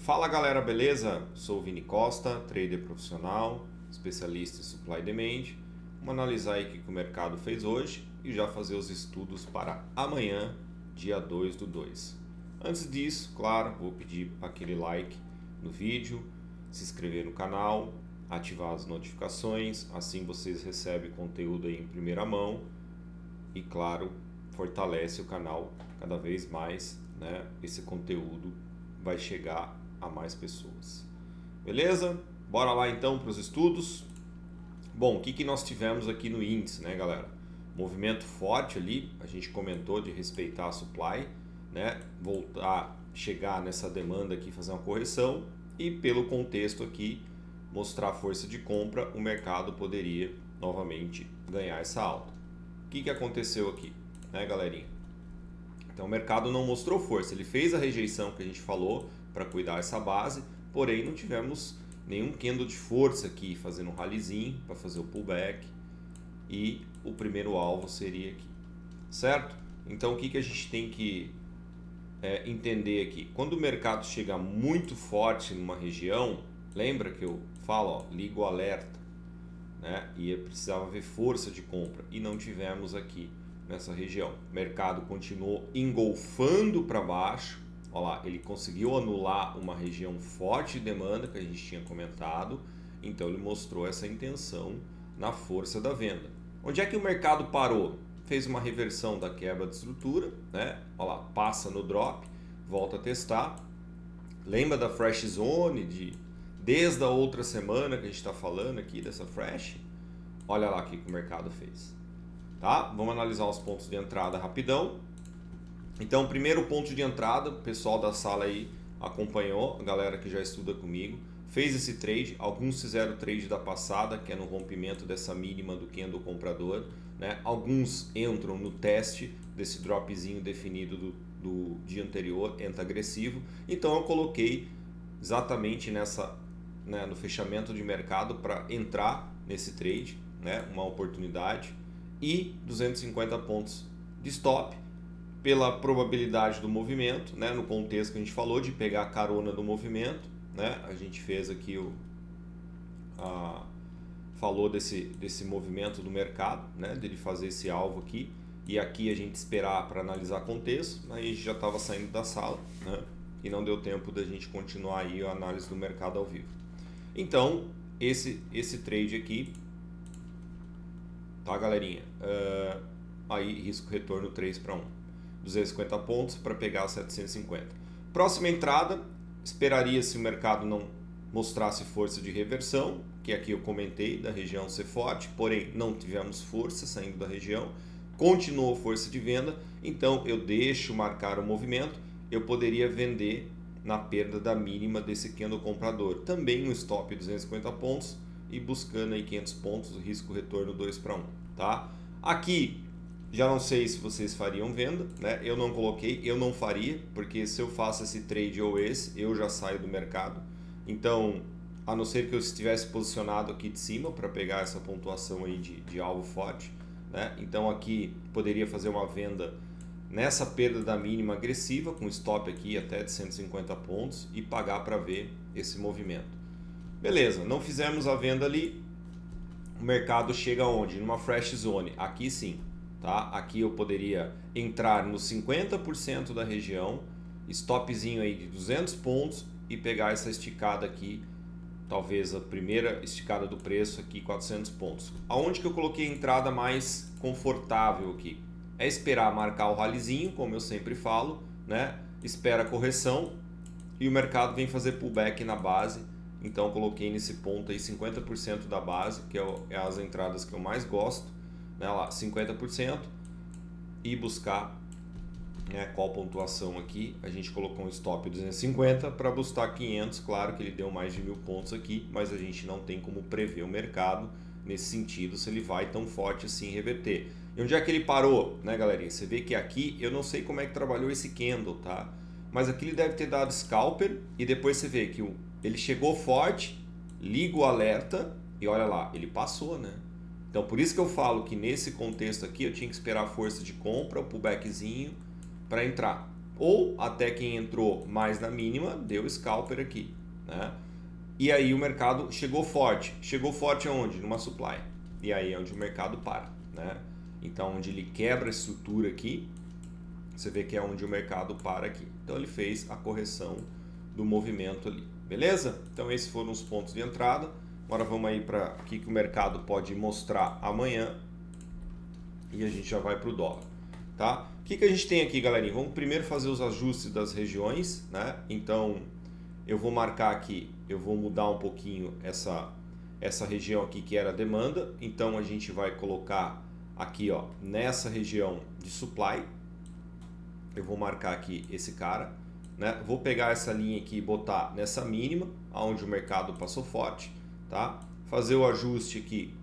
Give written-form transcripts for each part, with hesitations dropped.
Fala galera, beleza? Sou o Vini Costa, trader profissional, especialista em supply e demand. Vamos analisar aí o que o mercado fez hoje e já fazer os estudos para amanhã, dia 2/2. Antes disso, claro, vou pedir aquele like no vídeo, se inscrever no canal, ativar as notificações, assim vocês recebem conteúdo aí em primeira mão e, claro, fortalece o canal cada vez mais, né? Esse conteúdo vai chegar a mais pessoas. Beleza? Bora lá então para os estudos. Bom, o que nós tivemos aqui no índice, né, galera? Movimento forte ali, a gente comentou de respeitar a supply, né? Voltar, chegar nessa demanda aqui, fazer uma correção e pelo contexto aqui, mostrar força de compra, o mercado poderia novamente ganhar essa alta. O que aconteceu aqui, né, galerinha? Então o mercado não mostrou força, ele fez a rejeição que a gente falou para cuidar essa base, porém não tivemos nenhum candle de força aqui fazendo um rallyzinho para fazer o pullback e o primeiro alvo seria aqui, certo? Então o que a gente tem que entender aqui? Quando o mercado chega muito forte numa região, lembra que eu falo, ó, liga o alerta, né? E precisava ver força de compra e não tivemos aqui nessa região. O mercado continuou engolfando para baixo. Olha lá, ele conseguiu anular uma região forte de demanda que a gente tinha comentado. Então ele mostrou essa intenção na força da venda. Onde é que o mercado parou? Fez uma reversão da quebra de estrutura, né? Olha lá, passa no drop, volta a testar. Lembra da Fresh Zone desde a outra semana que a gente está falando aqui dessa Fresh? Olha lá o que o mercado fez. Tá? Vamos analisar os pontos de entrada rapidão. Então, primeiro ponto de entrada, o pessoal da sala aí acompanhou, a galera que já estuda comigo, fez esse trade. Alguns fizeram o trade da passada, que é no rompimento dessa mínima do candle comprador, né? Alguns entram no teste desse dropzinho definido do dia anterior, entra agressivo. Então eu coloquei exatamente nessa, né, no fechamento de mercado para entrar nesse trade, né? Uma oportunidade, e 250 pontos de stop pela probabilidade do movimento, né? No contexto que a gente falou de pegar a carona do movimento, né? A gente fez aqui falou desse movimento do mercado, né? Dele fazer esse alvo aqui, e aqui a gente esperar para analisar contexto. Aí a gente já estava saindo da sala, né? E não deu tempo da gente continuar aí a análise do mercado ao vivo. Então esse trade aqui, tá, galerinha? Aí risco retorno 3/1, 250 pontos para pegar 750. Próxima entrada, esperaria se o mercado não mostrasse força de reversão, que aqui eu comentei da região ser forte, porém não tivemos força saindo da região, continuou força de venda, então eu deixo marcar o movimento. Eu poderia vender na perda da mínima desse candle comprador, também um stop 250 pontos e buscando aí 500 pontos, o risco retorno 2/1, tá? Aqui já não sei se vocês fariam venda, né? Eu não coloquei, eu não faria, porque se eu faço esse trade ou esse, eu já saio do mercado. Então, a não ser que eu estivesse posicionado aqui de cima para pegar essa pontuação aí de alvo forte, né? Então aqui poderia fazer uma venda nessa perda da mínima agressiva, com stop aqui até de 150 pontos e pagar para ver esse movimento. Beleza, não fizemos a venda ali, o mercado chega onde? Numa Fresh Zone, aqui sim. Tá? Aqui eu poderia entrar nos 50% da região, stopzinho aí de 200 pontos e pegar essa esticada aqui, talvez a primeira esticada do preço aqui, 400 pontos. Aonde que eu coloquei a entrada mais confortável aqui? É esperar marcar o rallyzinho, como eu sempre falo, né? Espera a correção e o mercado vem fazer pullback na base. Então eu coloquei nesse ponto aí 50% da base, que é as entradas que eu mais gosto. Né, lá, 50% e buscar, né, qual pontuação aqui. A gente colocou um stop 250 para buscar 500. Claro que ele deu mais de 1000 pontos aqui, mas a gente não tem como prever o mercado nesse sentido, se ele vai tão forte assim reverter. E onde é que ele parou, né, galerinha? Você vê que aqui, eu não sei como é que trabalhou esse candle, tá? Mas aqui ele deve ter dado scalper e depois você vê que ele chegou forte, liga o alerta e olha lá, ele passou, né? Então, por isso que eu falo que nesse contexto aqui eu tinha que esperar a força de compra, o pullbackzinho para entrar. ou até quem entrou mais na mínima deu scalper aqui, né? E aí o mercado chegou forte. Chegou forte aonde? Numa supply. E aí é onde o mercado para, né? Então, onde ele quebra a estrutura aqui, você vê que é onde o mercado para aqui. Então, ele fez a correção do movimento ali, beleza? Então, esses foram os pontos de entrada. Agora vamos aí para o que o mercado pode mostrar amanhã e a gente já vai para o dólar, tá? O que a gente tem aqui, galerinha? Vamos primeiro fazer os ajustes das regiões, né? Então, eu vou marcar aqui, eu vou mudar um pouquinho essa região aqui que era demanda. Então, a gente vai colocar aqui, ó, nessa região de supply. Eu vou marcar aqui esse cara, né? Vou pegar essa linha aqui e botar nessa mínima, aonde o mercado passou forte, tá? Fazer o ajuste aqui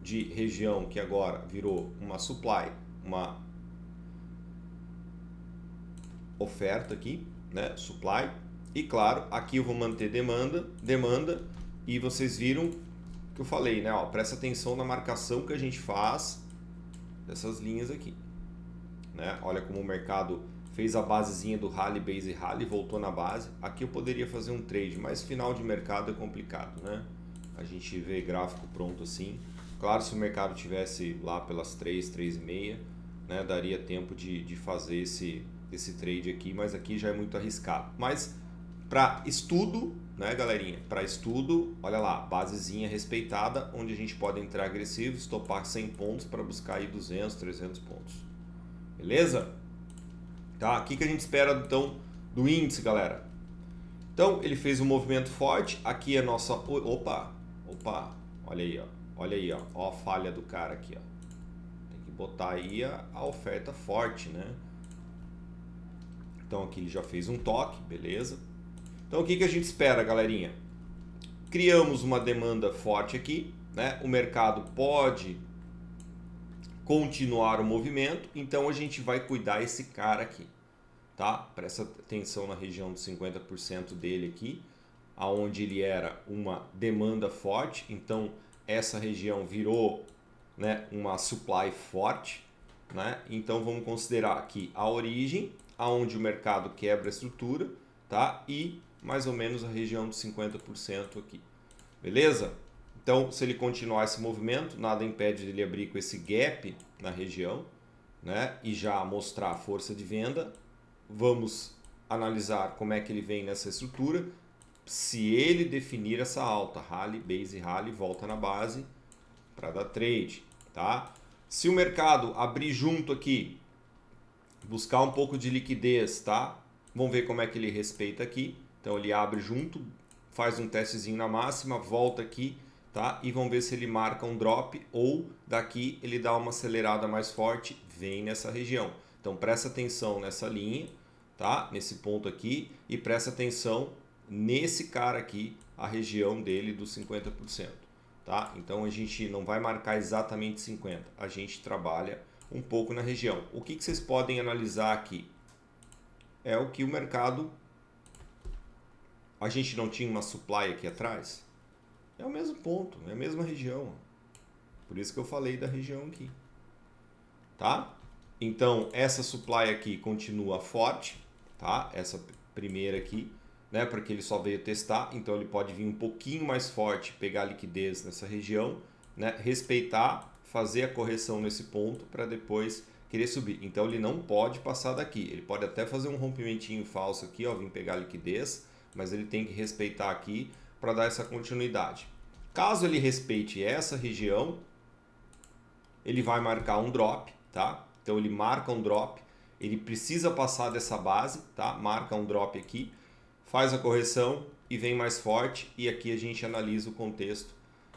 de região que agora virou uma supply, uma oferta aqui, né? Supply. E claro, aqui eu vou manter demanda, e vocês viram que eu falei, né? Ó, presta atenção na marcação que a gente faz dessas linhas aqui, né? Olha como o mercado fez a basezinha do rally, base e rally, voltou na base. Aqui eu poderia fazer um trade, mas final de mercado é complicado, né? A gente vê gráfico pronto assim. Claro, se o mercado tivesse lá pelas 3, 3,5, né, daria tempo de fazer esse trade aqui, mas aqui já é muito arriscado. Mas para estudo, né, galerinha? Para estudo, olha lá, basezinha respeitada, onde a gente pode entrar agressivo, estopar 100 pontos para buscar aí 200, 300 pontos. Beleza? Tá? O que a gente espera então do índice, galera? Então, ele fez um movimento forte. Aqui é a nossa... Opa! Olha aí, ó. Olha aí, ó. Ó a falha do cara aqui, ó. Tem que botar aí a oferta forte, né? Então, aqui ele já fez um toque, beleza? Então, o que a gente espera, galerinha? Criamos uma demanda forte aqui, né? O mercado pode continuar o movimento, então a gente vai cuidar esse cara aqui, tá? Presta atenção na região dos 50% dele aqui, aonde ele era uma demanda forte, então essa região virou, né, uma supply forte, né? Então vamos considerar aqui a origem, aonde o mercado quebra a estrutura, tá? E mais ou menos a região dos 50% aqui, beleza? Então, se ele continuar esse movimento, nada impede dele abrir com esse gap na região, né? E já mostrar a força de venda. Vamos analisar como é que ele vem nessa estrutura. Se ele definir essa alta, rally, base, rally, volta na base para dar trade, tá? Se o mercado abrir junto aqui, buscar um pouco de liquidez, tá? Vamos ver como é que ele respeita aqui. Então, ele abre junto, faz um testezinho na máxima, volta aqui, tá? E vamos ver se ele marca um drop ou daqui ele dá uma acelerada mais forte, vem nessa região. Então presta atenção nessa linha, tá? Nesse ponto aqui e presta atenção nesse cara aqui, a região dele dos 50%, tá? Então a gente não vai marcar exatamente 50, a gente trabalha um pouco na região. O que vocês podem analisar aqui? É o que o mercado... A gente não tinha uma supply aqui atrás? É o mesmo ponto, é a mesma região. Por isso que eu falei da região aqui. Tá? Então, essa supply aqui continua forte, tá? Essa primeira aqui, né? Porque ele só veio testar, então ele pode vir um pouquinho mais forte, pegar liquidez nessa região, né? Respeitar, fazer a correção nesse ponto para depois querer subir. Então, ele não pode passar daqui. Ele pode até fazer um rompimentinho falso aqui, ó, vir pegar liquidez, mas ele tem que respeitar aqui para dar essa continuidade. Caso ele respeite essa região, ele vai marcar um drop, tá? Então ele marca um drop, ele precisa passar dessa base, tá? Marca um drop aqui, faz a correção e vem mais forte, e aqui a gente analisa o contexto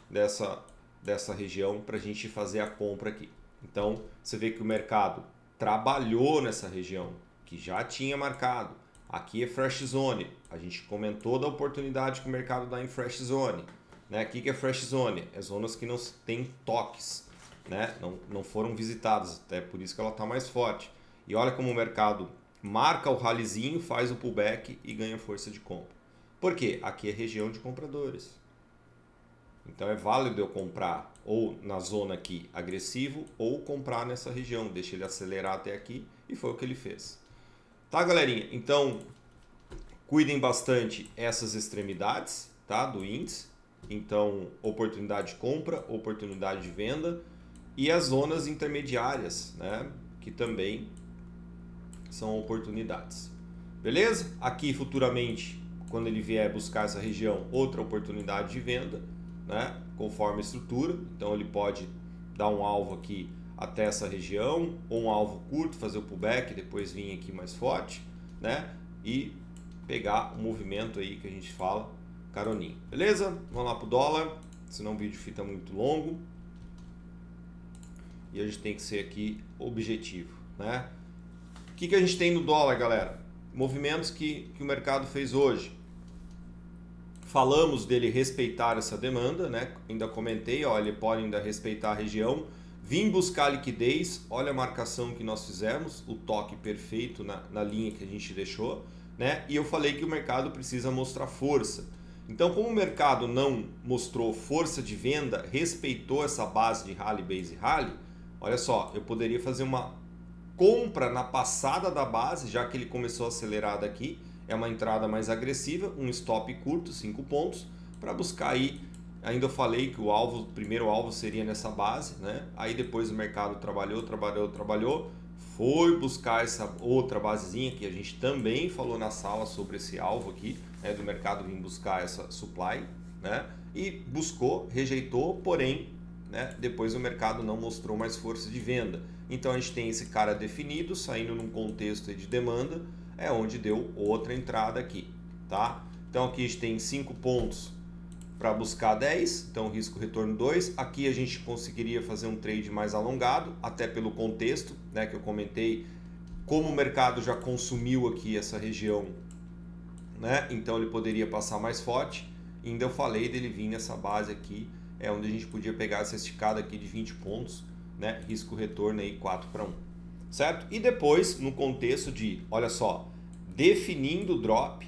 dessa região para a gente fazer a compra aqui. Então você vê que o mercado trabalhou nessa região que já tinha marcado. Aqui é Fresh Zone, a gente comentou da oportunidade que o mercado dá em Fresh Zone, né? O que é Fresh Zone? É zonas que não tem toques, né? Não foram visitadas, até por isso que ela está mais forte. E olha como o mercado marca o rallyzinho, faz o pullback e ganha força de compra. Por quê? Aqui é região de compradores. Então é válido eu comprar ou na zona aqui agressivo ou comprar nessa região, deixa ele acelerar até aqui, e foi o que ele fez. Tá, galerinha? Então, cuidem bastante essas extremidades, tá, do índice. Então, oportunidade de compra, oportunidade de venda e as zonas intermediárias, né, que também são oportunidades. Beleza? Aqui futuramente, quando ele vier buscar essa região, outra oportunidade de venda, né, conforme a estrutura. Então ele pode dar um alvo aqui até essa região, ou um alvo curto, fazer o pullback, depois vir aqui mais forte, né, e pegar o movimento aí que a gente fala caroninho. Beleza? Vamos lá pro dólar, senão o vídeo fica muito longo. E a gente tem que ser aqui objetivo, né? O que a gente tem no dólar, galera? Movimentos que o mercado fez hoje. Falamos dele respeitar essa demanda, né? Ainda comentei, ó, ele pode ainda respeitar a região. Vim buscar liquidez, olha a marcação que nós fizemos, o toque perfeito na linha que a gente deixou, né? E eu falei que o mercado precisa mostrar força. Então, como o mercado não mostrou força de venda, respeitou essa base de rally, base rally, olha só, eu poderia fazer uma compra na passada da base, já que ele começou a acelerar daqui, é uma entrada mais agressiva, um stop curto, 5 pontos, para buscar aí, ainda eu falei que o primeiro alvo seria nessa base, né? Aí depois o mercado trabalhou, foi buscar essa outra basezinha que a gente também falou na sala sobre esse alvo aqui, né, do mercado vir buscar essa supply, né? E buscou, rejeitou, porém, né, depois o mercado não mostrou mais força de venda. Então a gente tem esse cara definido, saindo num contexto de demanda, é onde deu outra entrada aqui, tá? Então aqui a gente tem 5 pontos para buscar 10, então risco retorno 2. Aqui a gente conseguiria fazer um trade mais alongado, até pelo contexto, né, que eu comentei, como o mercado já consumiu aqui essa região, né? Então ele poderia passar mais forte. Ainda eu falei dele vir nessa base aqui, é onde a gente podia pegar essa esticada aqui de 20 pontos, né? Risco retorno aí 4-1, certo? E depois, no contexto de, olha só, definindo o drop,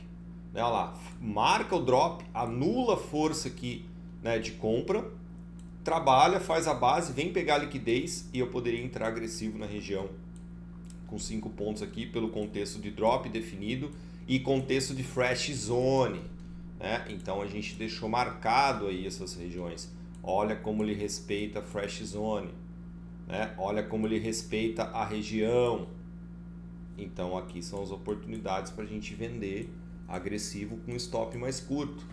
né? Olha lá, marca o drop, anula a força aqui, né, de compra, trabalha, faz a base, vem pegar a liquidez e eu poderia entrar agressivo na região com 5 pontos aqui pelo contexto de drop definido e contexto de fresh zone, né? Então a gente deixou marcado aí essas regiões. Olha como ele respeita a fresh zone, né? Olha como ele respeita a região. Então aqui são as oportunidades para a gente vender agressivo com stop mais curto.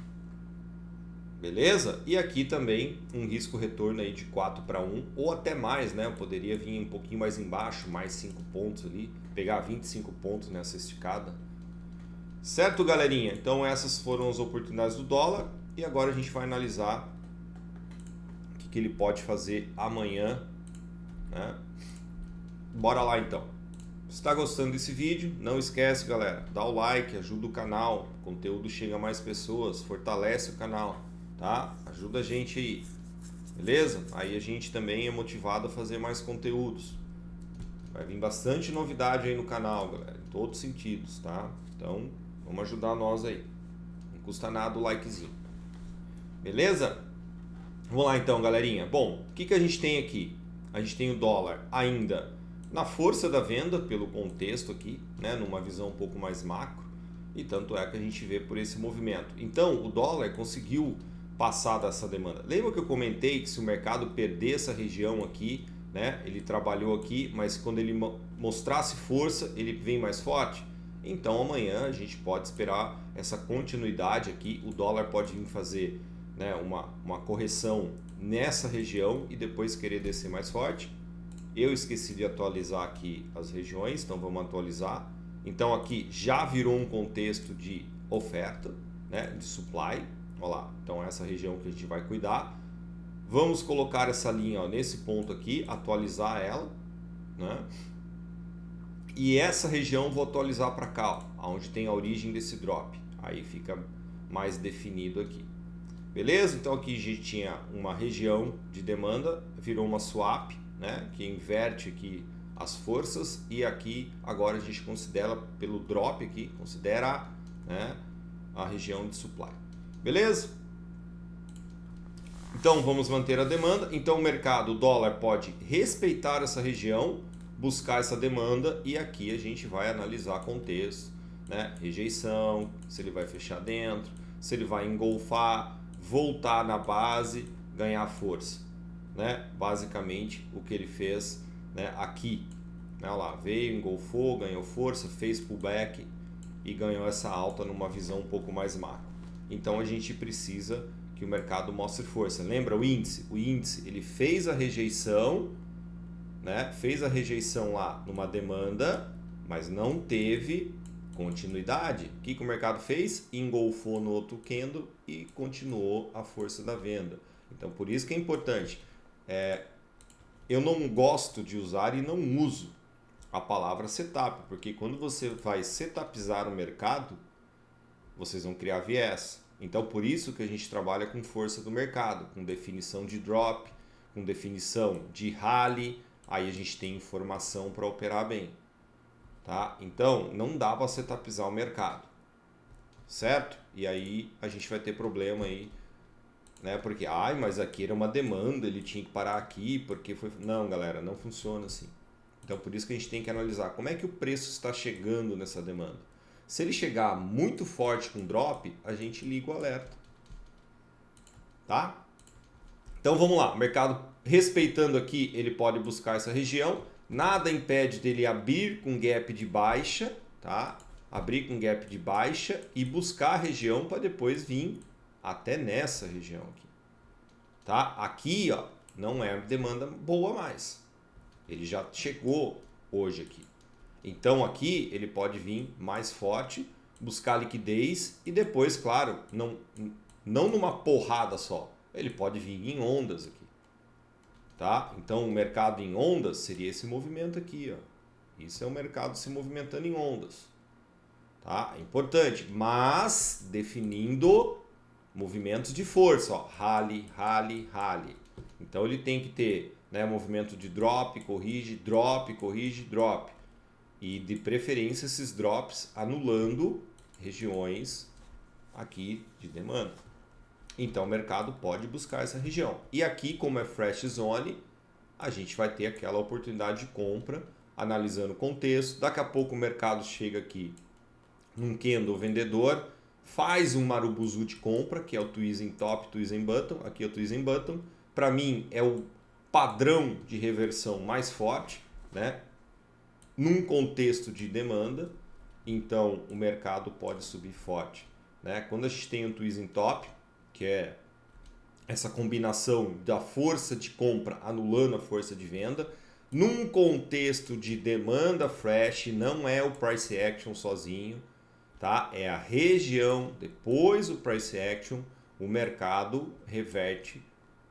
Beleza? E aqui também um risco retorno aí de 4-1 ou até mais, né? Eu poderia vir um pouquinho mais embaixo, mais 5 pontos ali, pegar 25 pontos nessa esticada. Certo, galerinha? Então essas foram as oportunidades do dólar e agora a gente vai analisar o que ele pode fazer amanhã, né? Bora lá então. Se está gostando desse vídeo, não esquece, galera, dá o like, ajuda o canal, o conteúdo chega a mais pessoas, fortalece o canal, tá? Ajuda a gente aí, beleza? Aí a gente também é motivado a fazer mais conteúdos. Vai vir bastante novidade aí no canal, galera, em todos os sentidos, tá? Então, vamos ajudar nós aí. Não custa nada o likezinho. Beleza? Vamos lá então, galerinha. Bom, o que a gente tem aqui? A gente tem o dólar ainda na força da venda, pelo contexto aqui, né, numa visão um pouco mais macro, e tanto é que a gente vê por esse movimento. Então, o dólar conseguiu passar dessa demanda. Lembra que eu comentei que se o mercado perder essa região aqui, né, ele trabalhou aqui, mas quando ele mostrasse força, ele vem mais forte? Então, amanhã a gente pode esperar essa continuidade aqui, o dólar pode vir fazer, né, uma correção nessa região e depois querer descer mais forte. Eu esqueci de atualizar aqui as regiões, então vamos atualizar. Então aqui já virou um contexto de oferta, né, de supply. Olha lá, então essa região que a gente vai cuidar. Vamos colocar essa linha, ó, nesse ponto aqui, atualizar ela, né? E essa região vou atualizar para cá, ó, onde tem a origem desse drop. Aí fica mais definido aqui. Beleza? Então aqui a gente tinha uma região de demanda, virou uma swap, né, que inverte aqui as forças, e aqui agora a gente considera pelo drop aqui, considera, né, a região de supply. Beleza? Então vamos manter a demanda. Então o mercado, o dólar pode respeitar essa região, buscar essa demanda e aqui a gente vai analisar contexto, né? Rejeição, se ele vai fechar dentro, se ele vai engolfar, voltar na base, ganhar força, né? Basicamente o que ele fez, né, aqui, né? Olha lá, veio, engolfou, ganhou força, fez pullback e ganhou essa alta numa visão um pouco mais macro. Então a gente precisa que o mercado mostre força. Lembra o índice? O índice ele fez a rejeição, né? Fez a rejeição lá numa demanda, mas não teve continuidade. O que o mercado fez? Engolfou no outro candle e continuou a força da venda. Então por isso que é importante. Eu não gosto de usar e não uso a palavra setup, porque quando você vai setupizar o mercado, vocês vão criar viés. Então por isso que a gente trabalha com força do mercado, com definição de drop, com definição de rally, aí a gente tem informação para operar bem. Tá? Então não dá para setupizar o mercado, certo? E aí a gente vai ter problema aí, né? Porque, mas aqui era uma demanda, ele tinha que parar aqui, porque foi... Não, galera, não funciona assim. Então por isso que a gente tem que analisar como é que o preço está chegando nessa demanda. Se ele chegar muito forte com drop, a gente liga o alerta. Tá? Então vamos lá, o mercado respeitando aqui, ele pode buscar essa região. Nada impede dele abrir com gap de baixa, tá? Abrir com gap de baixa e buscar a região para depois vir até nessa região aqui. Tá? Aqui, ó, não é demanda boa mais. Ele já chegou hoje aqui. Então aqui ele pode vir mais forte, buscar liquidez e depois, claro, não numa porrada só. Ele pode vir em ondas aqui. Tá? Então o mercado em ondas seria esse movimento aqui, ó. Isso é o mercado se movimentando em ondas. Tá? É importante, mas definindo movimentos de força, ó, rally, rally, rally. Então ele tem que ter, né, movimento de drop, corrige, drop, corrige, drop. E de preferência esses drops anulando regiões aqui de demanda. Então o mercado pode buscar essa região. E aqui, como é fresh zone, a gente vai ter aquela oportunidade de compra, analisando o contexto. Daqui a pouco o mercado chega aqui num candle vendedor, faz um marubuzu de compra, que é o tweezing top, tweezing button. Aqui é o tweezing button. Para mim é o padrão de reversão mais forte, né? Num contexto de demanda, então o mercado pode subir forte, né? Quando a gente tem um tweezing top, que é essa combinação da força de compra anulando a força de venda, num contexto de demanda fresh, não é o price action sozinho, tá? É a região, depois o price action, o mercado reverte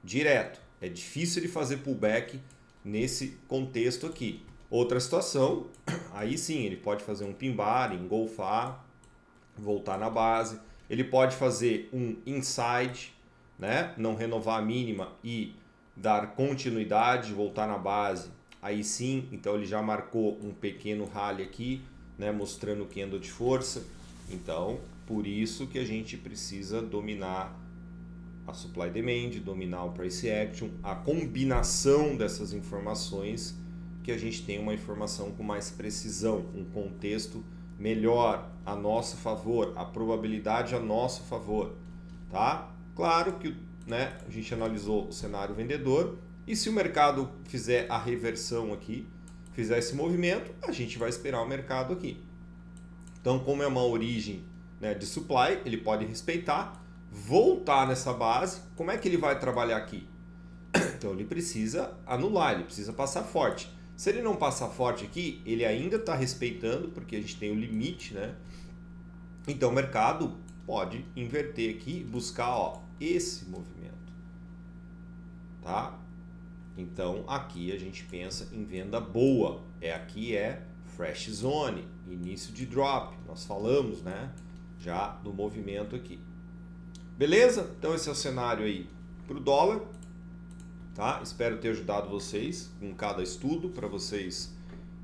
direto. É difícil de fazer pullback nesse contexto aqui. Outra situação, aí sim, ele pode fazer um pin bar, engolfar, voltar na base. Ele pode fazer um inside, né? Não renovar a mínima e dar continuidade, voltar na base. Aí sim, então ele já marcou um pequeno rally aqui, né? Mostrando o candle de força. Então, por isso que a gente precisa dominar a supply demand, dominar o price action, a combinação dessas informações, que a gente tem uma informação com mais precisão, um contexto melhor a nosso favor, a probabilidade a nosso favor, tá? Claro que, né, a gente analisou o cenário vendedor e se o mercado fizer a reversão aqui, fizer esse movimento, a gente vai esperar o mercado aqui. Então, como é uma origem, né, de supply, ele pode respeitar, voltar nessa base. Como é que ele vai trabalhar aqui? Então ele precisa anular, ele precisa passar forte. Se ele não passar forte aqui, ele ainda está respeitando, porque a gente tem o limite, né? Então o mercado pode inverter aqui e buscar, ó, esse movimento. Tá? Então aqui a gente pensa em venda boa. Aqui é fresh zone, início de drop. Nós falamos, né, já do movimento aqui. Beleza? Então esse é o cenário aí para o dólar. Tá? Espero ter ajudado vocês com cada estudo para vocês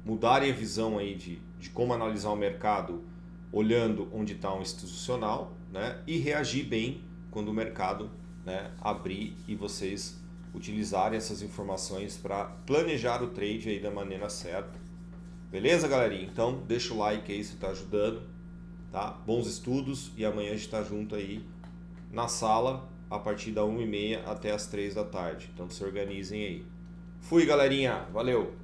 mudarem a visão aí de como analisar o mercado olhando onde está um institucional, né? E reagir bem quando o mercado, né, abrir e vocês utilizarem essas informações para planejar o trade aí da maneira certa. Beleza, galerinha? Então, deixa o like aí se está ajudando, tá? Bons estudos e amanhã a gente está junto aí na sala a partir da 1h30 até as 3 da tarde. Então, se organizem aí. Fui, galerinha. Valeu!